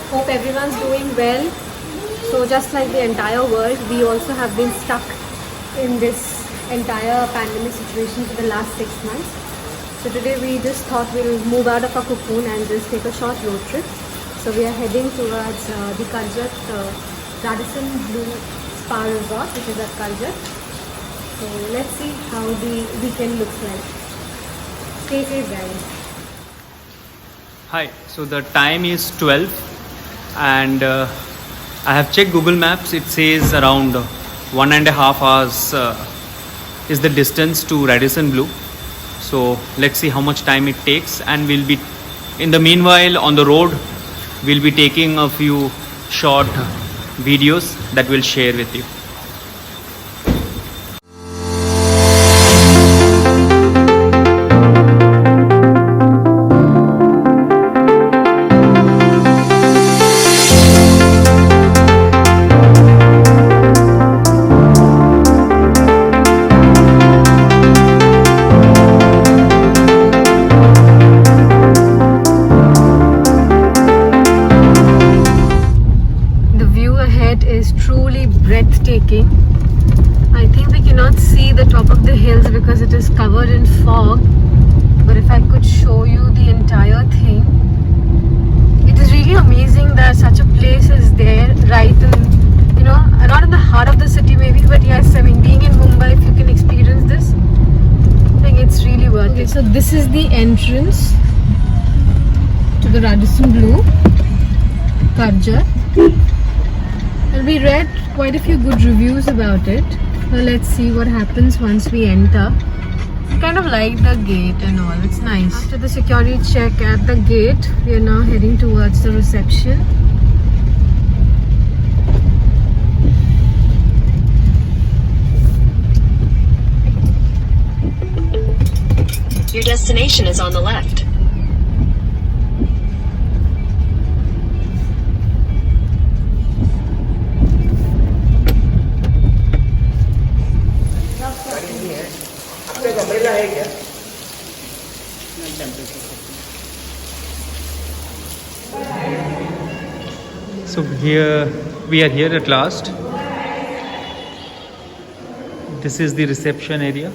Hope everyone's doing well. So just like the entire world, we also have been stuck in this entire pandemic situation for the last 6 months. So today we just thought we'll move out of our cocoon and just take a short road trip. So we are heading towards the Karjat Radisson Blu Spa Resort, which is at Karjat. So let's see how the weekend looks like. Stay safe, guys. Hi, so the time is 12 and I have checked Google Maps. It says around 1.5 hours is the distance to Radisson Blu. So let's see how much time it takes, and we'll be in the meanwhile on the road we'll be taking a few short videos that we'll share with you. Breathtaking. I think we cannot see the top of the hills because it is covered in fog, but if I could show you the entire thing, it is really amazing that such a place is there, right in, not in the heart of the city maybe, but yes, I mean, being in Mumbai, if you can experience this, I think it's really worth it. So this is the entrance to the Radisson Blu Karjat. And we read quite a few good reviews about it. So let's see what happens once we enter. I kind of like the gate and all. It's nice. After the security check at the gate, we are now heading towards the reception. Your destination is on the left. So here we are here at last. This is the reception area.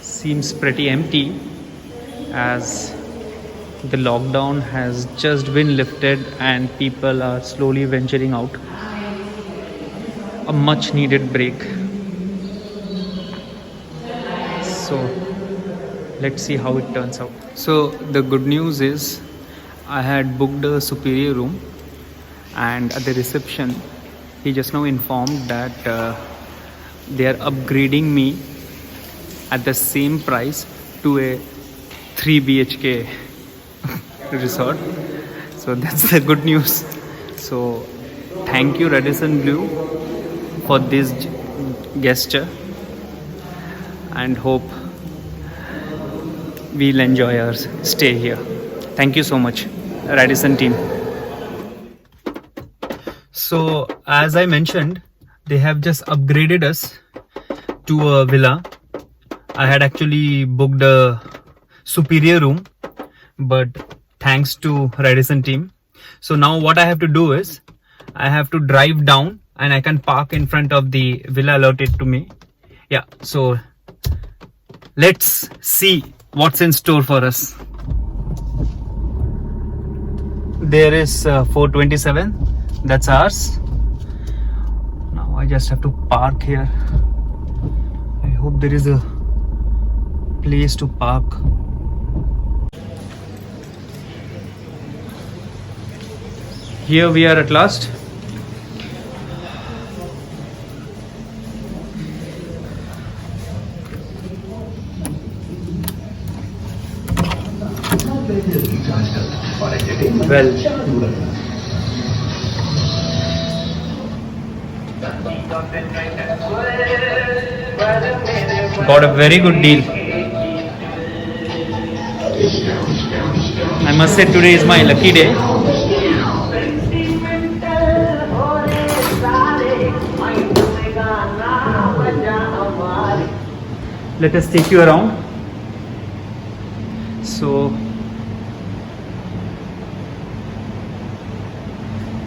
Seems pretty empty as the lockdown has just been lifted and people are slowly venturing out. A much needed break. So let's see how it turns out. So the good news is I had booked a superior room, and at the reception he just now informed that they are upgrading me at the same price to a 3 BHK resort. So that's the good news. So thank you Radisson Blu for this gesture, and hope we'll enjoy our stay here. Thank you so much, Radisson team. So as I mentioned, they have just upgraded us to a villa. I had actually booked a superior room, but thanks to Radisson team. So now what I have to do is I have to drive down and I can park in front of the villa allotted to me. Yeah, so let's see what's in store for us. There is 427, that's ours. Now I just have to park here. I hope there is a place to park. Here we are at last. Well, got a very good deal. I must say today is my lucky day. Let us take you around. So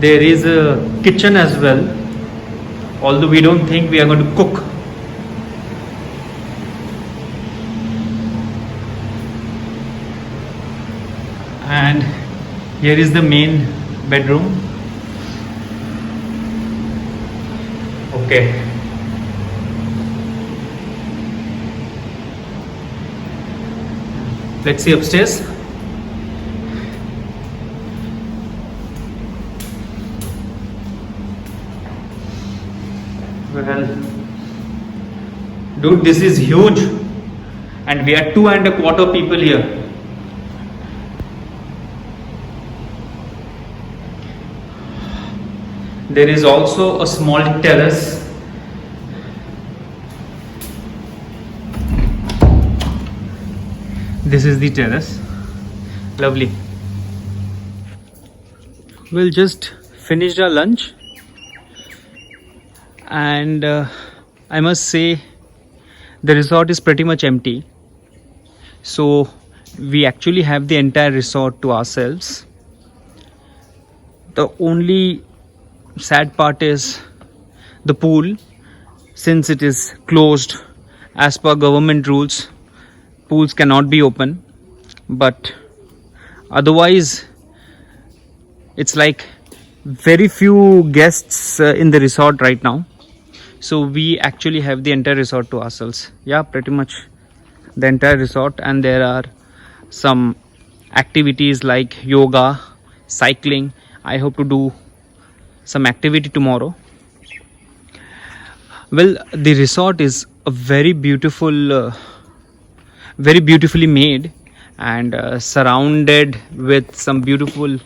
There is a kitchen as well, although we don't think we are going to cook. And here is the main bedroom. Okay. Let's see upstairs. Well, dude, this is huge, and we are 2.25 people here. There is also a small terrace. This is the terrace. Lovely. We'll just finished our lunch, and I must say the resort is pretty much empty. So we actually have the entire resort to ourselves. The only sad part is the pool, since it is closed as per government rules. Pools cannot be open, but otherwise it's like very few guests in the resort right now. So we actually have the entire resort to ourselves. Yeah, pretty much the entire resort, and there are some activities like yoga, cycling. I hope to do some activity tomorrow. Well, the resort is a very beautiful, very beautifully made, and surrounded with some beautiful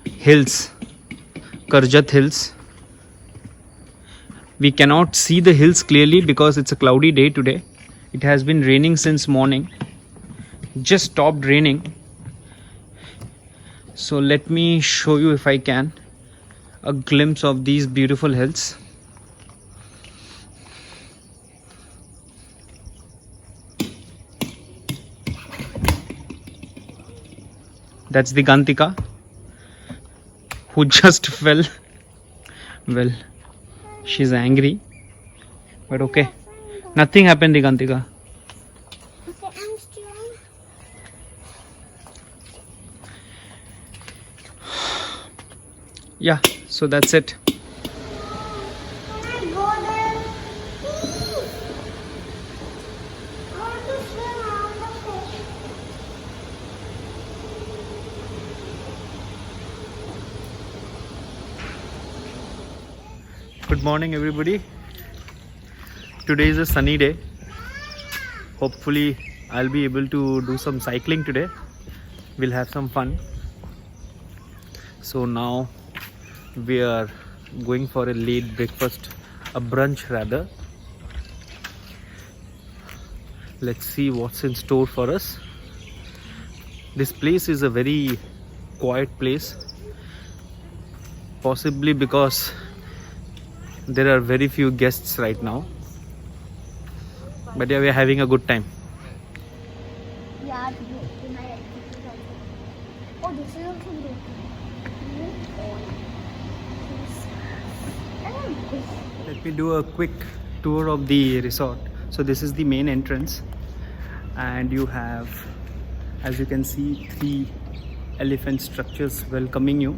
hills, Karjat Hills. We cannot see the hills clearly because it's a cloudy day today. It has been raining since morning. Just stopped raining. So let me show you, if I can, a glimpse of these beautiful hills. That's the Gantika, who just fell. Well, she's angry, but okay, nothing happened, Digantika. Okay, I'm strong. Yeah, so that's it. Can I go there? Please. I want to swim around the fish. Good morning, everybody. Today is a sunny day. Hopefully I'll be able to do some cycling today. We'll have some fun. So now we are going for a late breakfast, a brunch rather. Let's see what's in store for us. This place is a very quiet place, possibly because there are very few guests right now, but yeah, we are having a good time. Yeah, oh, this is also good. Let me do a quick tour of the resort. So this is the main entrance, and you have, as you can see, 3 elephant structures welcoming you.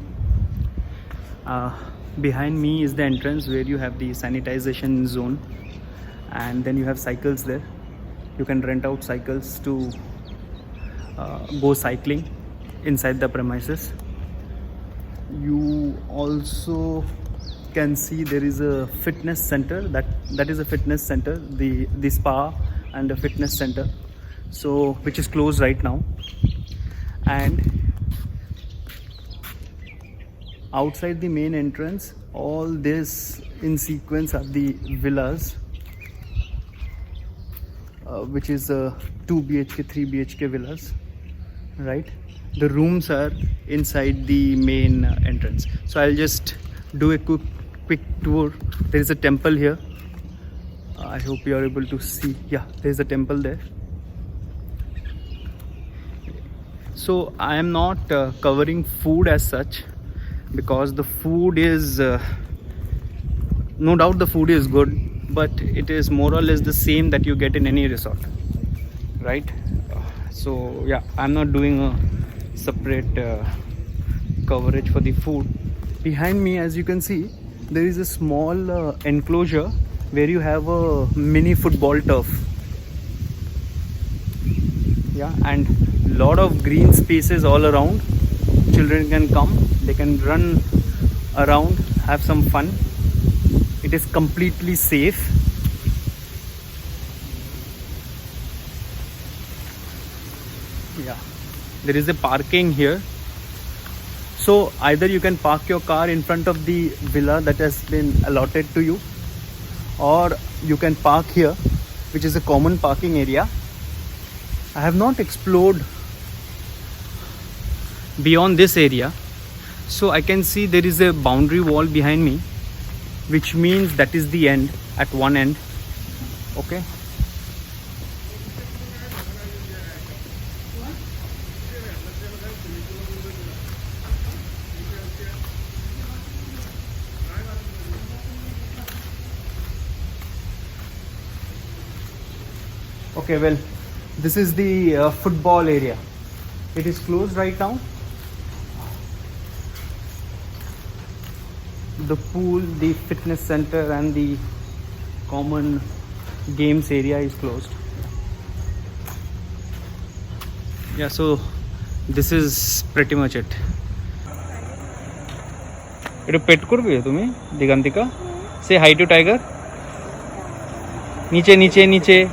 Behind me is the entrance where you have the sanitization zone, and then you have cycles there. You can rent out cycles to go cycling inside the premises. You also can see there is a fitness center. That is a fitness center, the spa and a fitness center, so which is closed right now. And outside the main entrance, all this in sequence are the villas, which is 2 BHK, 3 BHK villas, right? The rooms are inside the main entrance. So I'll just do a quick tour. There is a temple here. I hope you are able to see. Yeah, there is a temple there. So I am not covering food as such. because the food is no doubt the food is good, but it is more or less the same that you get in any resort, right? So yeah, I'm not doing a separate coverage for the food. Behind me, as you can see, there is a small enclosure where you have a mini football turf. Yeah, and lot of green spaces all around. Children can come, they can run around, have some fun. It is completely safe. Yeah, there is a parking here, so either you can park your car in front of the villa that has been allotted to you, or you can park here, which is a common parking area. I have not explored beyond this area, so I can see there is a boundary wall behind me, which means that is the end, at one end. Okay, okay, well, this is the football area. It is closed right now. The pool, the fitness center and the common games area is closed. Yeah, so this is pretty much it. It a pet korbe tumi Digantika? Say hi to tiger. Niche niche niche.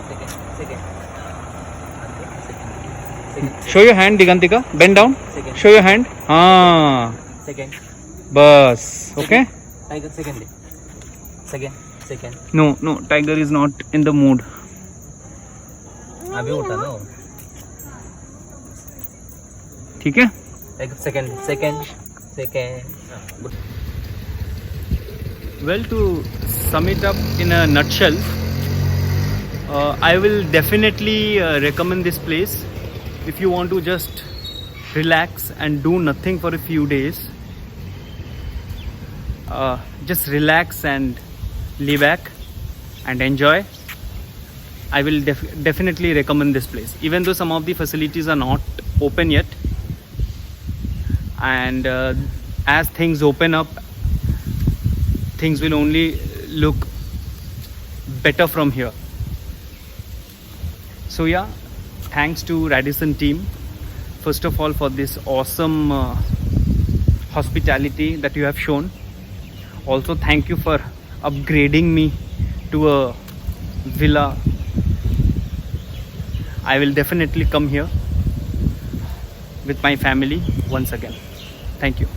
Show your hand, Digantika. Bend down. Show your hand. Ah. Second. Bus. Okay. Tiger second. Second. No, tiger is not in the mood. अभी उठा लो. ठीक है? Second. Well, to sum it up in a nutshell, I will definitely recommend this place if you want to just relax and do nothing for a few days. Just relax and lay back and enjoy. I will definitely recommend this place, even though some of the facilities are not open yet, and as things open up, things will only look better from here. So yeah, thanks to Radisson team, first of all, for this awesome hospitality that you have shown. Also, thank you for upgrading me to a villa. I will definitely come here with my family once again. Thank you.